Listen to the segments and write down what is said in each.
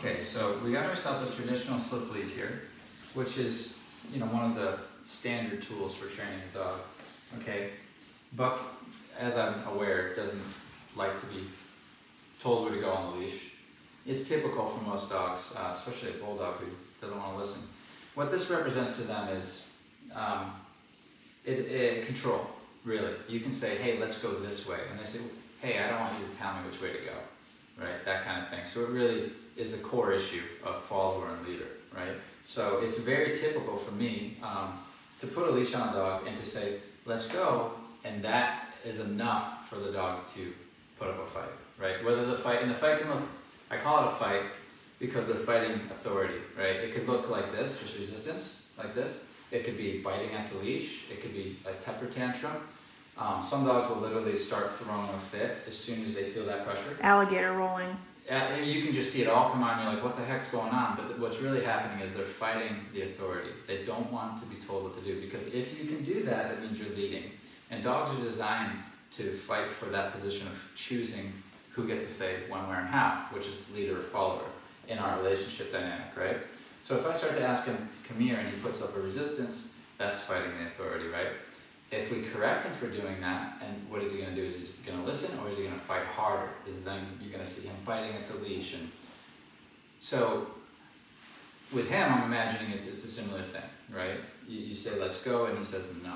Okay, so we got ourselves a traditional slip lead here, which is, one of the standard tools for training a dog. Okay, Buck, as I'm aware, doesn't like to be told where to go on the leash. It's typical for most dogs, especially a bulldog who doesn't want to listen. What this represents to them is control, really. You can say, hey, let's go this way. And they say, hey, I don't want you to tell me which way to go, right? That kind of thing. So it really is the core issue of follower and leader, right? So it's very typical for me to put a leash on a dog and to say, let's go, and that is enough for the dog to put up a fight, right? Whether the fight can look, I call it a fight because they're fighting authority, right? It could look like this, just resistance, like this. It could be biting at the leash. It could be a temper tantrum. Some dogs will literally start throwing a fit as soon as they feel that pressure. Alligator rolling. You can just see it all come on. You're like, what the heck's going on? But what's really happening is they're fighting the authority. They don't want to be told what to do, because if you can do that, that means you're leading. And dogs are designed to fight for that position of choosing who gets to say when, where, and how, which is leader or follower in our relationship dynamic, right? So if I start to ask him to come here and he puts up a resistance, that's fighting the authority, right? If we correct him for doing that, and what is he going to do? Is he going to listen, or is he going to fight harder? Is then you're going to see him biting at the leash. And so with him, I'm imagining it's a similar thing, right? You say, let's go, and he says no,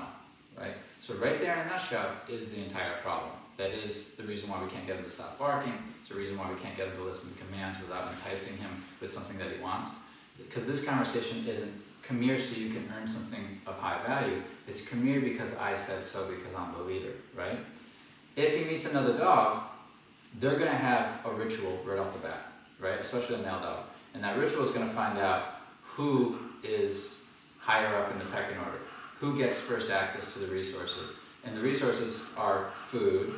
right? So right there in a nutshell is the entire problem. That is the reason why we can't get him to stop barking. It's the reason why we can't get him to listen to commands without enticing him with something that he wants. Because this conversation isn't come here so you can earn something of high value. It's come here because I said so, because I'm the leader, right? If he meets another dog, they're going to have a ritual right off the bat, right? Especially a male dog. And that ritual is going to find out who is higher up in the pecking order, who gets first access to the resources. And the resources are food,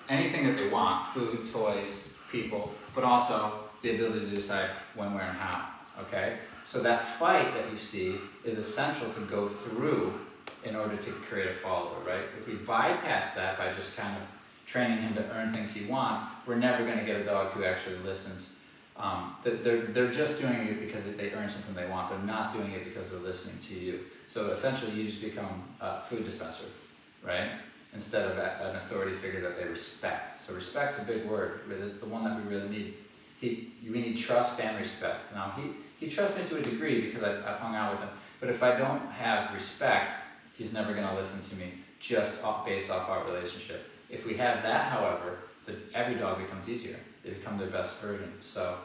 anything that they want, food, toys, people, but also the ability to decide when, where, and how, okay? So that fight that you see is essential to go through in order to create a follower, right? If we bypass that by just kind of training him to earn things he wants, we're never going to get a dog who actually listens. They're just doing it because they earn something they want. They're not doing it because they're listening to you. So essentially you just become a food dispenser, right? Instead of an authority figure that they respect. So respect's a big word, but it's the one that we really need. We need trust and respect. Now, he trusts me to a degree because I've hung out with him, but if I don't have respect, he's never going to listen to me just based off our relationship. If we have that, however, every dog becomes easier. They become their best version. So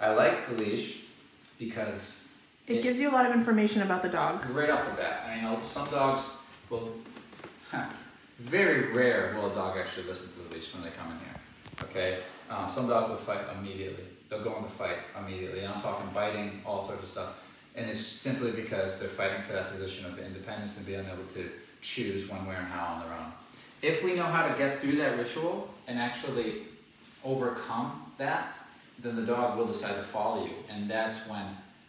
I like the leash because it gives you a lot of information about the dog. Right off the bat. I know some dogs will, very rare will a dog actually listen to the leash when they come in here, okay? Some dogs will fight immediately. They'll go into fight immediately. And I'm talking biting, all sorts of stuff. And it's simply because they're fighting for that position of independence and being able to choose when, where, and how on their own. If we know how to get through that ritual and actually overcome that, then the dog will decide to follow you. And that's when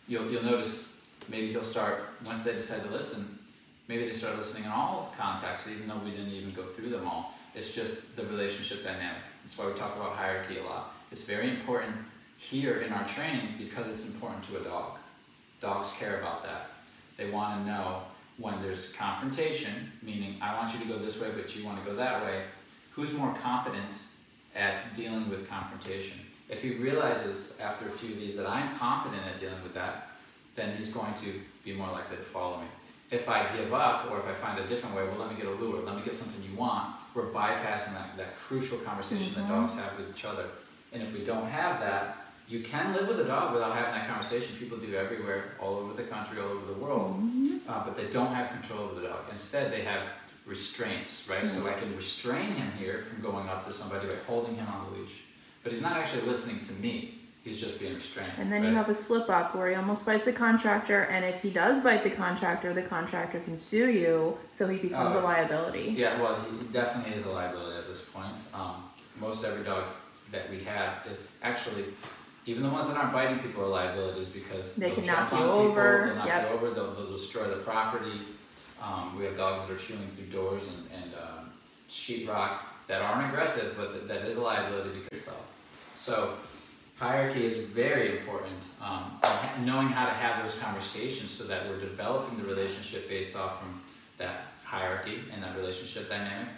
you'll notice maybe he'll start, once they decide to listen, maybe they start listening in all contexts, even though we didn't even go through them all. It's just the relationship dynamic. That's why we talk about hierarchy a lot. It's very important here in our training because it's important to a dog. Dogs care about that. They want to know when there's confrontation, meaning I want you to go this way, but you want to go that way. Who's more competent at dealing with confrontation? If he realizes after a few of these that I'm competent at dealing with that, then he's going to be more likely to follow me. If I give up, or if I find a different way, well, let me get a lure, let me get something you want, we're bypassing that crucial conversation that dogs have with each other. And if we don't have that, you can live with a dog without having that conversation. People do everywhere, all over the country, all over the world, but they don't have control over the dog. Instead, they have restraints, right? So I can restrain him here from going up to somebody by holding him on the leash. But he's not actually listening to me. He's just being restrained. And then you have a slip up where he almost bites the contractor, and if he does bite the contractor can sue you, so he becomes a liability. Yeah, well, he definitely is a liability at this point. Most every dog that we have is actually, even the ones that aren't biting people are liabilities because they can knock you over. They'll knock you over, they'll destroy the property. We have dogs that are chewing through doors and sheetrock that aren't aggressive, but that is a liability because of yourself. So Hierarchy is very important. And knowing how to have those conversations so that we're developing the relationship based off from that hierarchy and that relationship dynamic,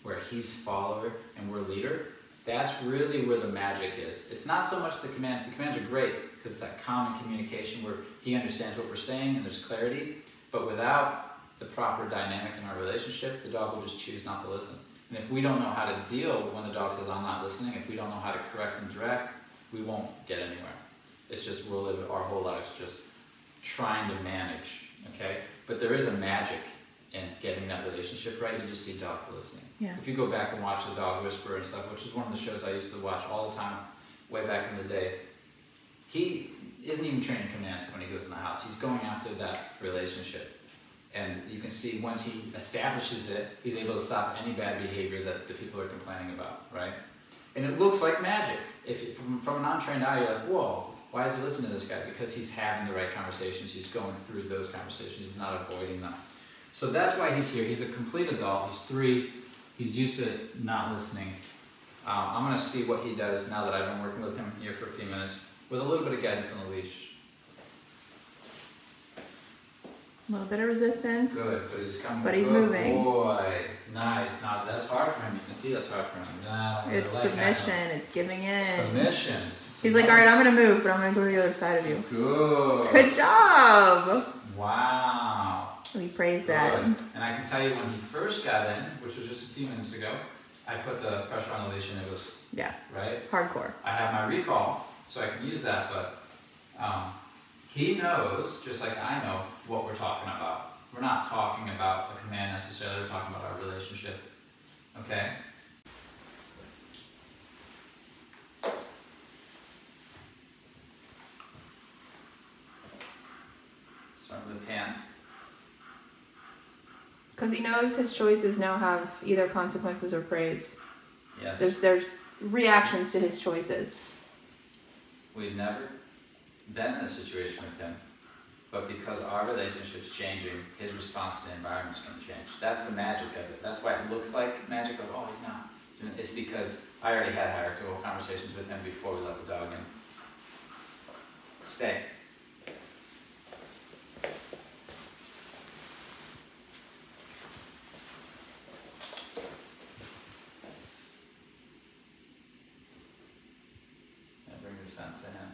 where he's follower and we're leader. That's really where the magic is. It's not so much the commands. The commands are great because it's that common communication where he understands what we're saying and there's clarity. But without the proper dynamic in our relationship, the dog will just choose not to listen. And if we don't know how to deal when the dog says, I'm not listening, if we don't know how to correct and direct, we won't get anywhere. It's just we'll live our whole lives just trying to manage, okay? But there is a magic in getting that relationship right. You just see dogs listening. Yeah. If you go back and watch The Dog Whisperer and stuff, which is one of the shows I used to watch all the time way back in the day, he isn't even training commands when he goes in the house. He's going after that relationship. And you can see once he establishes it, he's able to stop any bad behavior that the people are complaining about, right? And it looks like magic. If from an untrained eye, you're like, whoa, why is he listening to this guy? Because he's having the right conversations. He's going through those conversations. He's not avoiding them. So that's why he's here. He's a complete adult. He's 3. He's used to not listening. I'm going to see what he does now that I've been working with him here for a few minutes with a little bit of guidance on the leash. A little bit of resistance. Good, but he's coming. But he's good moving. Boy, nice. Now that's hard for him. You can see that's hard for him. Nah, It's submission. It's giving in. Submission. He's like, all right, I'm going to move, but I'm going to go to the other side of you. Good. Good job. Wow. We praise Good. that. And I can tell you when he first got in, which was just a few minutes ago, I put the pressure on the leash and it was, Yeah. right? Hardcore. I have my recall, so I can use that, but he knows, just like I know, what we're talking about. We're not talking about a command necessarily, we're talking about our relationship, okay? Start with the pant. Because he knows his choices now have either consequences or praise. Yes. There's reactions to his choices. We've never been in a situation with him, but because our relationship's changing, his response to the environment's going to change. That's the magic of it. That's why it looks like magic of, oh, he's not doing it. It's because I already had hierarchical conversations with him before we let the dog in. Stay. And bring your scent to him.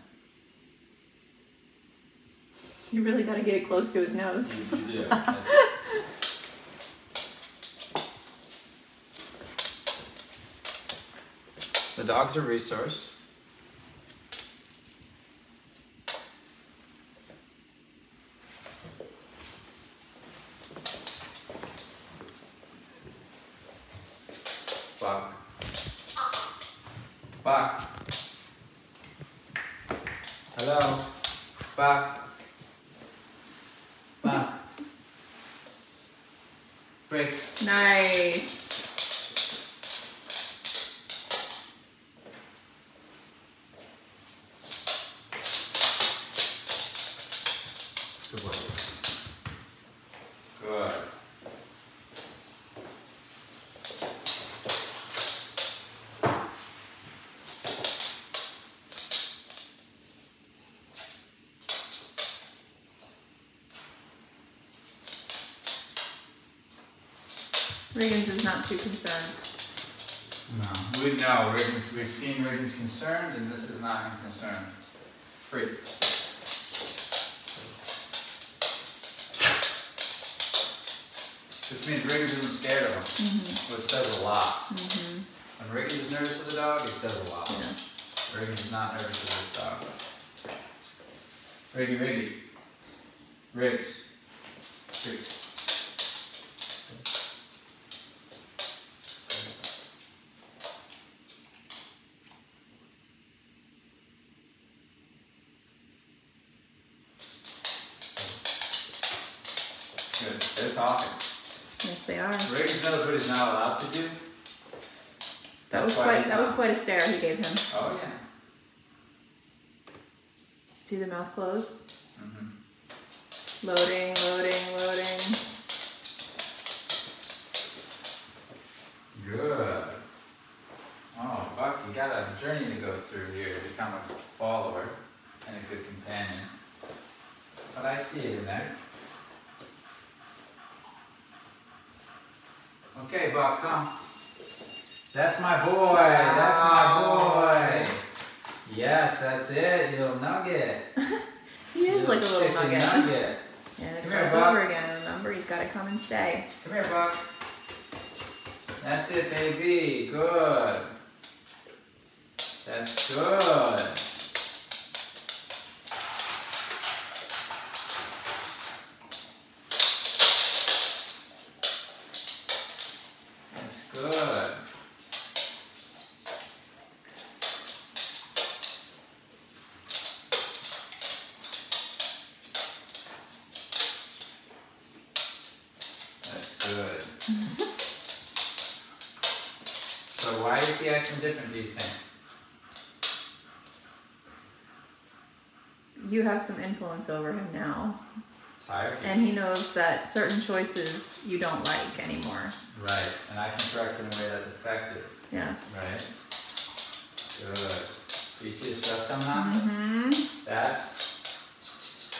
You really got to get it close to his nose. You do. Yes. The dog's a resource. Buck. Buck. Hello. Buck. Buck. Break. Nice. Good boy. Good. Riggins is not too concerned. No, we know Riggins. We've seen Riggins concerned, and this is not him concerned. Free. Which means Riggins isn't scared of him, which says a lot. When Riggins is nervous of the dog, it says a lot. Yeah. Riggins is not nervous of this dog. Riggy, Riggy. Riggs. Riggs. Good. They're talking. Yes, they are. Riggs knows what he's not allowed to do. That was quite a stare he gave him. Oh yeah. See the mouth close? Mm-hmm. Loading, loading, loading. Good. Oh, Buck, you got a journey to go through here to become a follower and a good companion. But I see it in there. Okay, Buck, come. That's my boy. That's my boy. Yes, that's it. You little nugget. He is like a little nugget. And it starts over again. Remember, he's got to come and stay. Come here, Buck. That's it, baby. Good. That's good. That's good. That's good. So why is he acting different, do you think? You have some influence over him now. It's hierarchy. And he knows that certain choices you don't like anymore. Right, and I can correct it in a way that's effective. Yes. Right? Good. Do you see the stress coming on? Mm-hmm. That's...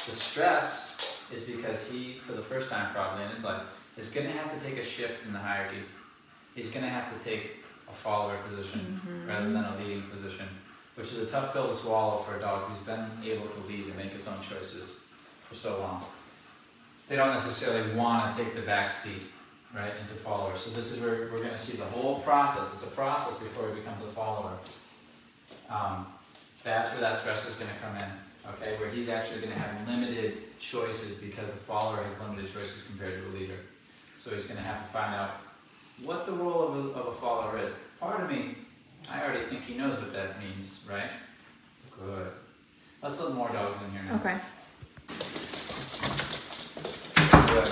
The stress is because he, for the first time probably in his life, is going to have to take a shift in the hierarchy. He's going to have to take a follower position rather than a leading position, which is a tough pill to swallow for a dog who's been able to lead and make its own choices for so long. They don't necessarily want to take the back seat, right, into follower. So this is where we're going to see the whole process. It's a process before he becomes a follower. That's where that stress is going to come in, okay, where he's actually going to have limited choices because the follower has limited choices compared to a leader. So he's going to have to find out what the role of a follower is. Part of me, I already think he knows what that means, right? Good. Let's let more dogs in here now. Okay. Good.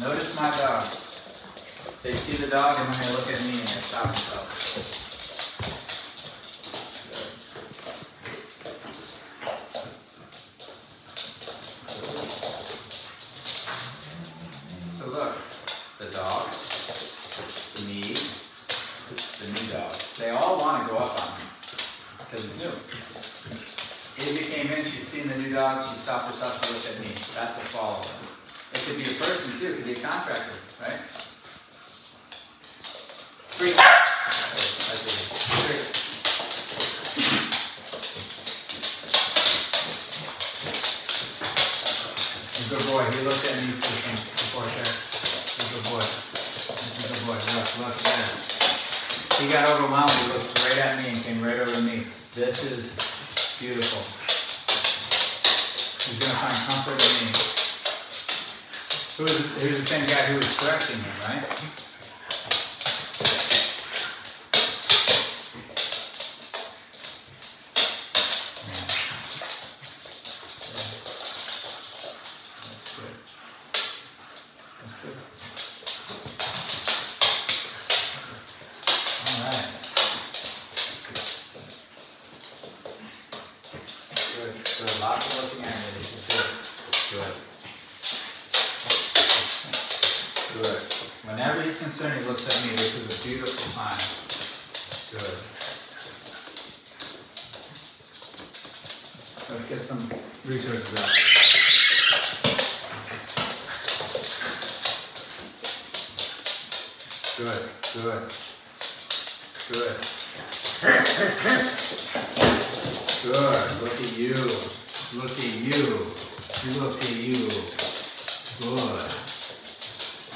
Notice my dogs. They see the dog and then they look at me and they stop themselves. So look, the dogs, the me, the new dog. They all want to go up on him because he's new. Izzy came in, she's seen the new dog, she stopped herself to look at me. That's a follower. It could be a person too, it could be a contractor, right? Three. Three. Good boy, he looked at me before there. Good boy. Good boy. Look there. He got overwhelmed, he looked right at me and came right over to me. This is beautiful. He's going to find comfort in me. He was the same guy who was correcting him, right? Whenever he's concerned, he looks at me. This is a beautiful sign. Good. Let's get some resources out. Good, good, good. Good. Look at you. Look at you. Look at you. Good.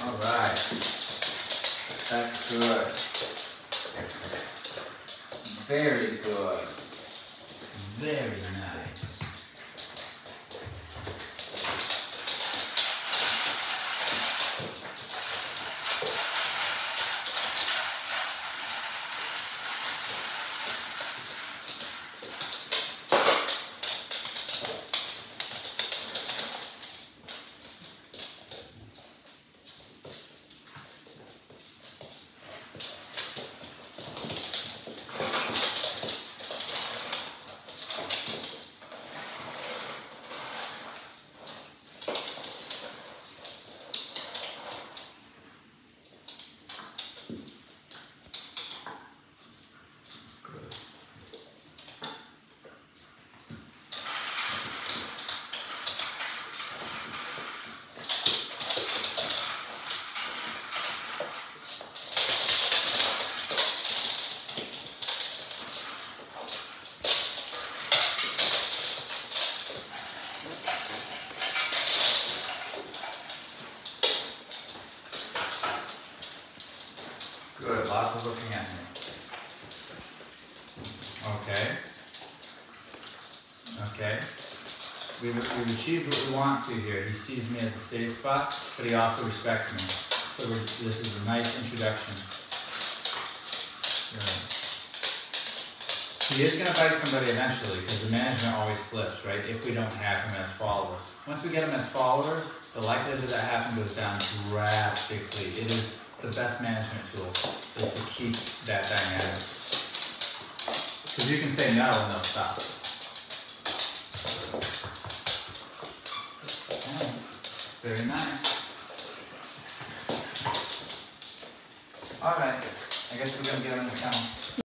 All right. That's good. Very good. Very nice. Dog's looking at me. Okay. Okay. We've achieved what we want to here. He sees me as a safe spot, but he also respects me. So this is a nice introduction. Good. He is going to bite somebody eventually because the management always slips, right? If we don't have him as followers. Once we get him as followers, the likelihood that that happen goes down drastically. It is the best management tool, is to keep that dynamic. Because you can say no and they'll stop. Okay. Very nice. Alright, I guess we're going to get him in the kennel.